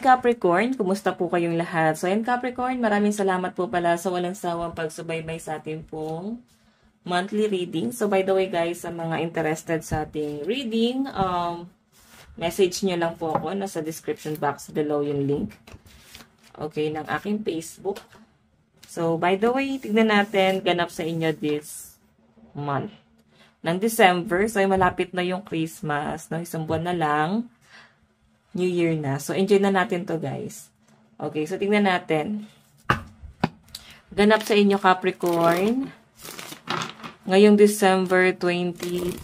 Capricorn, kumusta po kayong lahat? So ayan Capricorn, maraming salamat po pala sa walang sawang pagsubaybay sa ating pong monthly reading. So by the way guys, sa mga interested sa ating reading, message nyo lang po ako. Nasa description box below yung link. Okay, ng aking Facebook. So by the way, tignan natin ganap sa inyo this month. Ng December, so ay malapit na yung Christmas. No? Isang buwan na lang. New Year na. So, enjoy na natin to guys. Okay, so tingnan natin. Ganap sa inyo, Capricorn. Ngayong December 2025.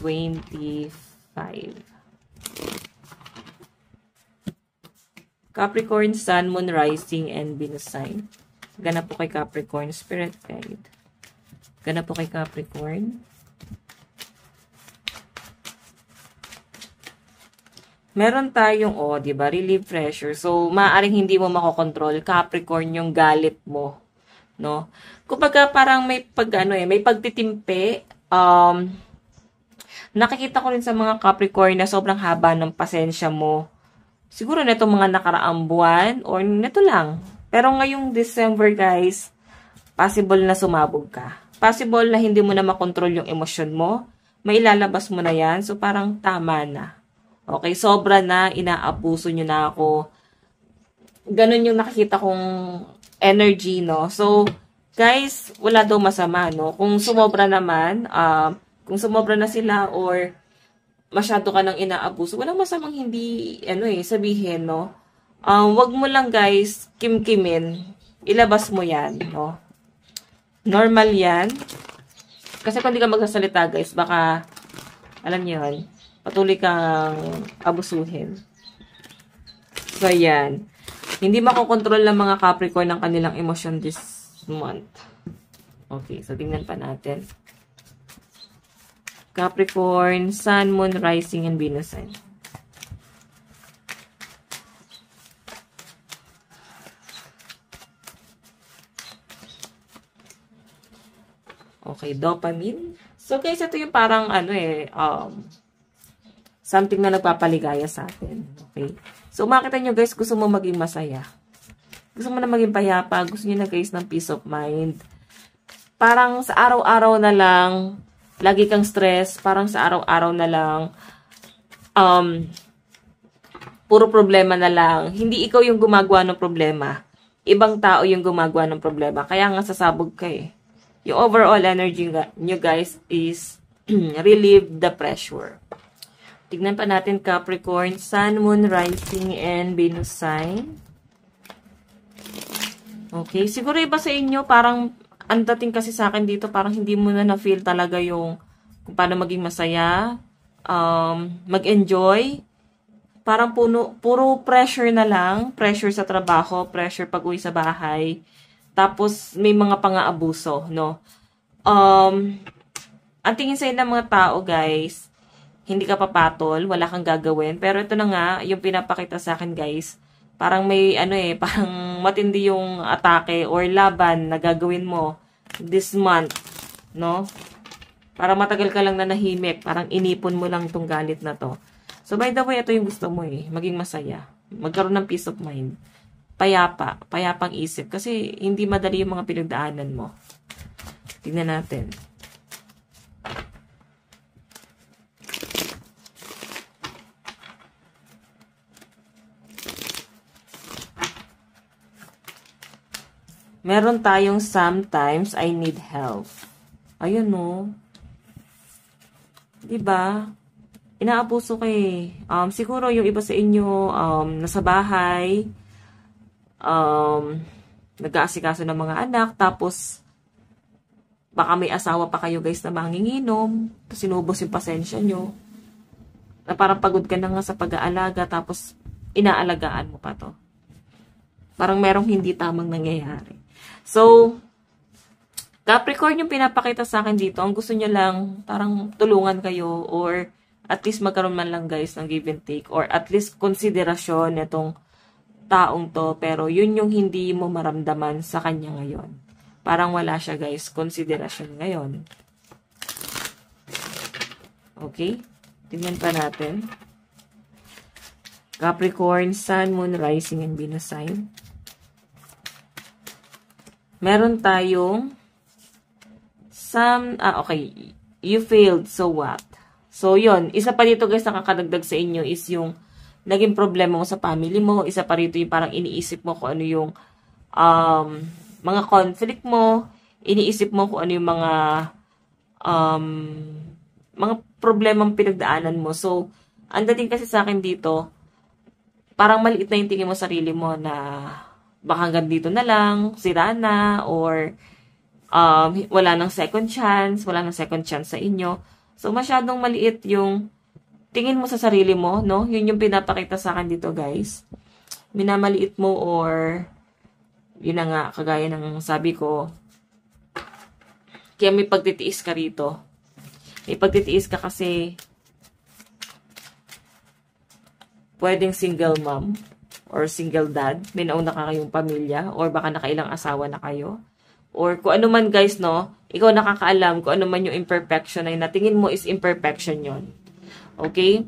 Capricorn, Sun, Moon, Rising, and Venus sign. Ganap po kay Capricorn. Spirit Guide. Ganap po kay Capricorn. Meron tayong, di ba, relieve pressure. So, maaaring hindi mo makokontrol, Capricorn, yung galit mo, no? Kumbaga, parang may may pagtitimpi. Nakikita ko rin sa mga Capricorn na sobrang haba ng pasensya mo. Siguro neto mga nakaraang buwan, or neto lang. Pero ngayong December, guys, possible na sumabog ka. Possible na hindi mo na makontrol yung emosyon mo. Mailalabas mo na yan. So, parang tama na. Okay, sobra na, inaabuso nyo na ako. Ganun yung nakikita kong energy, no? So, guys, wala daw masama, no? Kung sumobra naman, kung sumobra na sila or masyado ka nang inaabuso, walang masamang hindi, sabihin, no? Wag mo lang, guys, kimkimin. Ilabas mo yan, no? Normal yan. Kasi kung di ka magsasalita, guys, baka, alam niyo yun, patuloy kang abusuhin. So, yan. Hindi makokontrol ng mga Capricorn ng kanilang emosyon this month. Okay, so tingnan pa natin. Capricorn, Sun, Moon, Rising, and Venus sign. Okay, dopamine. So, guys, ito yung parang, something na nagpapaligaya sa atin. Okay? So, makita nyo guys, gusto mo maging masaya. Gusto mo na maging payapa. Gusto nyo na guys ng peace of mind. Parang sa araw-araw na lang, lagi kang stress. Parang sa araw-araw na lang, puro problema na lang. Hindi ikaw yung gumagawa ng problema. Ibang tao yung gumagawa ng problema. Kaya nga sasabog ka eh. Yung overall energy nyo guys is relieve the pressure. Tignan pa natin Capricorn, Sun, Moon, Rising, and Venus sign. Okay. Siguro iba sa inyo, parang ang dating kasi sa akin dito, parang hindi mo na na-feel talaga yung kung paano maging masaya, mag-enjoy. Parang puro pressure na lang. Pressure sa trabaho, pressure pag-uwi sa bahay. Tapos may mga pang-aabuso, no? Ang tingin sa ng mga tao, guys, hindi ka papatol, wala kang gagawin. Pero ito na nga, yung pinapakita sa akin guys, parang may parang matindi yung atake or laban na gagawin mo this month, no? Para matagal ka lang na nahimik, parang inipon mo lang tong galit na to. So by the way, ito yung gusto mo maging masaya. Magkaroon ng peace of mind. Payapang isip. Kasi hindi madali yung mga pinagdaanan mo. Tingnan natin. Meron tayong sometimes I need help. Ayun no. Diba? Inaabuso ka eh. Siguro yung iba sa inyo, nasa bahay, nag-aasikaso ng mga anak, tapos baka may asawa pa kayo guys na manginginom, tapos sinubos yung pasensya nyo. Na parang pagod ka na nga sa pag-aalaga, tapos inaalagaan mo pa to. Parang merong hindi tamang nangyayari. So, Capricorn yung pinapakita sa akin dito. Ang gusto nyo lang, parang tulungan kayo or at least magkaroon man lang guys ng give and take or at least konsiderasyon itong taong to. Pero yun yung hindi mo maramdaman sa kanya ngayon. Parang wala siya guys, konsiderasyon ngayon. Okay? Tingnan pa natin. Capricorn, Sun, Moon, Rising, and Venus sign. Meron tayong okay. You failed, so what? So, yon. Isa pa dito guys na kakadagdag sa inyo is yung naging problema mo sa family mo. Isa pa rito yung parang iniisip mo kung ano yung mga conflict mo. Iniisip mo kung ano yung mga problemang pinagdaanan mo. So, ang dating kasi sa akin dito, parang maliit na yung tingin mo sarili mo na baka hanggang dito na lang, sira na, or wala nang second chance sa inyo. So, masyadong maliit yung tingin mo sa sarili mo, no? Yun yung pinapakita sa akin dito, guys. Minamaliit mo or, yun na nga, kagaya ng sabi ko, kaya may pagtitiis ka rito. May pagtitiis ka kasi pwedeng single mom or single dad. May nauna ka kayong pamilya or baka nakailang asawa na kayo. Or kung ano man guys, no, ikaw nakakaalam kung ano man yung imperfection ay natingin mo is imperfection yon. Okay?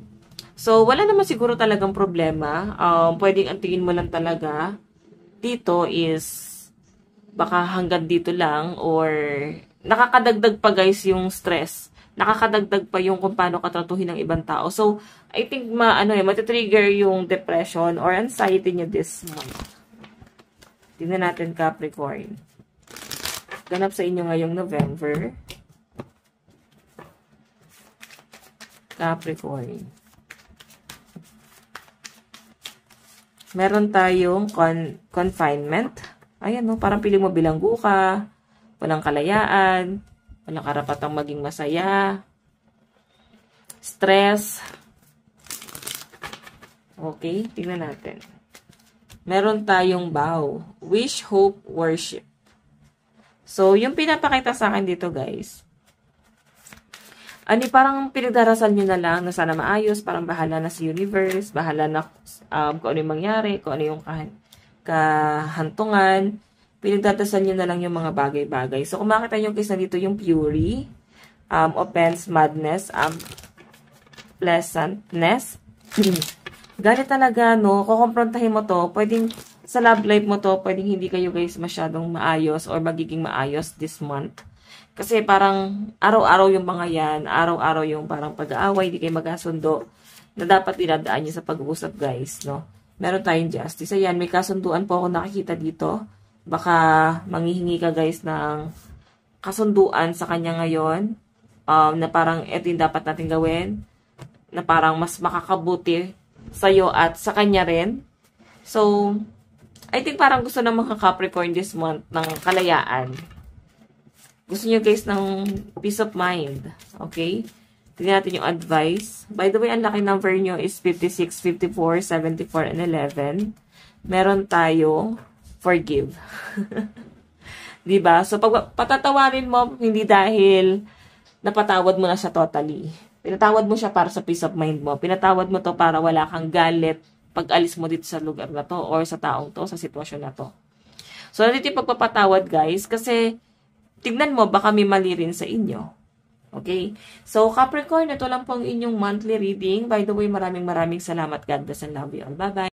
So, wala naman siguro talagang problema. Pwedeng ang tingin mo lang talaga dito is baka hanggang dito lang or nakakadagdag pa guys yung stress. Nakakadagdag pa yung kung paano katratuhin ng ibang tao. So, I think matitrigger yung depression or anxiety nyo this month. Tingnan natin Capricorn. Ganap sa inyo ngayong November. Capricorn. Meron tayong confinement. Ayan, no, parang piling mo bilanggo ka. Walang kalayaan. Walang karapatang maging masaya. Stress. Okay, tingnan natin. Meron tayong vow. Wish, hope, worship. So, yung pinapakita sa akin dito, guys. Parang pinagdarasal nyo na lang na sana maayos. Parang bahala na si universe. Bahala na kung ano yung mangyari. Kung ano yung kahantungan. Pinagdadasal nyo na lang yung mga bagay-bagay. So, kung makita nyo guys na dito yung fury, offense, madness, pleasantness. Galit talaga, no? Kukomprontahin mo to. Pwedeng sa love life mo to, pwedeng hindi kayo guys masyadong maayos or magiging maayos this month. Kasi parang araw-araw yung mga yan. Araw-araw yung parang pag-aaway, hindi kayo magkasundo na dapat dinadaan nyo sa pag-uusap guys, no? Meron tayong justice. Ayan, may kasunduan po ako nakikita dito. Baka manghihingi ka guys ng kasunduan sa kanya ngayon na parang ito yung dapat natin gawin na parang mas makakabuti sa'yo at sa kanya rin. So, I think parang gusto ng mga Capricorn this month ng kalayaan. Gusto nyo guys ng peace of mind. Okay? Tignan natin yung advice. By the way, ang laki number nyo is 56, 54, 74, and 11. Meron tayong forgive. Diba? So, pag patatawarin mo, hindi dahil napatawad mo na siya totally. Pinatawad mo siya para sa peace of mind mo. Pinatawad mo to para wala kang galit pag alis mo dito sa lugar na to or sa taong to, sa sitwasyon na to. So, nandito yung pagpapatawad, guys, kasi tignan mo, baka may mali rin sa inyo. Okay? So, Capricorn, ito lang po ang inyong monthly reading. By the way, maraming salamat. God bless and love you all. Bye-bye.